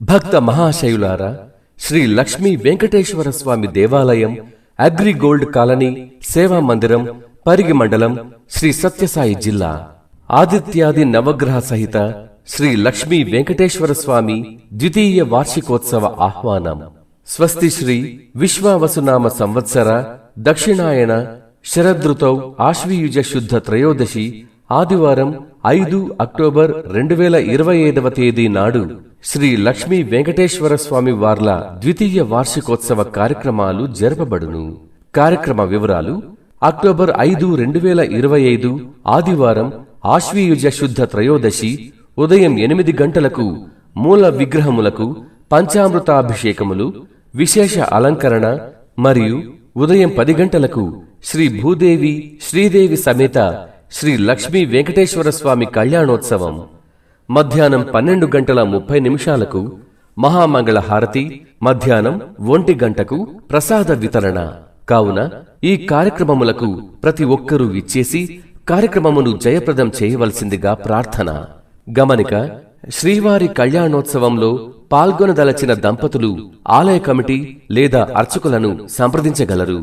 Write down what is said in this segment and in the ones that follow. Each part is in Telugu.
భక్త మహాశయులారా, శ్రీ లక్ష్మీ వెంకటేశ్వర స్వామి దేవాలయం, అగ్రిగోల్డ్ కాలనీ, సేవా మందిరం, పరిగి మండలం, శ్రీ సత్యసాయి జిల్లా. ఆదిత్యాది నవగ్రహ సహిత శ్రీ లక్ష్మీ వెంకటేశ్వర స్వామి ద్వితీయ వార్షికోత్సవ ఆహ్వానం. స్వస్తి శ్రీ విశ్వావసునామ సంవత్సర దక్షిణాయన శరదృతౌ ఆశ్వీయుజ శుద్ధ త్రయోదశి ఆదివారం 5 అక్టోబర్ 2025వ తేదీ నాడు శ్రీ లక్ష్మీ వెంకటేశ్వర స్వామి వార్ల ద్వితీయ వార్షికోత్సవ కార్యక్రమాలు జరపబడును. కార్యక్రమ వివరాలు: అక్టోబర్ 5, 2025 ఆదివారం ఆశ్వీయుజ శుద్ధ త్రయోదశి ఉదయం 8 గంటలకు మూల విగ్రహములకు పంచామృతాభిషేకములు, విశేష అలంకరణ మరియు ఉదయం 10 గంటలకు శ్రీ భూదేవి శ్రీదేవి సమేత శ్రీ లక్ష్మీ వెంకటేశ్వర స్వామి కళ్యాణోత్సవం. మధ్యాహ్నం 12:30 మహామంగళ హారతి, మధ్యాహ్నం 1 గంటకు ప్రసాద వితరణ. కావున ఈ కార్యక్రమములకు ప్రతి ఒక్కరూ విచ్చేసి కార్యక్రమమును జయప్రదం చేయవలసిందిగా ప్రార్థన. గమనిక: శ్రీవారి కళ్యాణోత్సవంలో పాల్గొనదలచిన దంపతులు ఆలయ కమిటీ లేదా అర్చకులను సంప్రదించగలరు.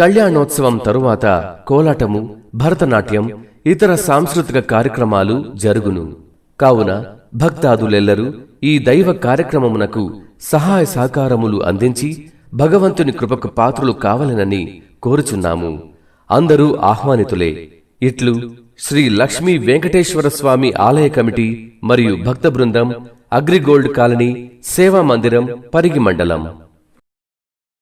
కళ్యాణోత్సవం తరువాత కోలాటము, భరతనాట్యం, ఇతర సాంస్కృతిక కార్యక్రమాలు జరుగును. కావున భక్తాదులెల్లరూ ఈ దైవ కార్యక్రమమునకు సహాయ సహకారములు అందించి భగవంతుని కృపకు పాత్రులు కావాలనని కోరుచున్నాము. అందరూ ఆహ్వానితులే. ఇట్లు శ్రీ లక్ష్మీ వెంకటేశ్వర స్వామి ఆలయ కమిటీ మరియు భక్త బృందం, అగ్రిగోల్డ్ కాలనీ, సేవా మందిరం, పరిగి మండలం.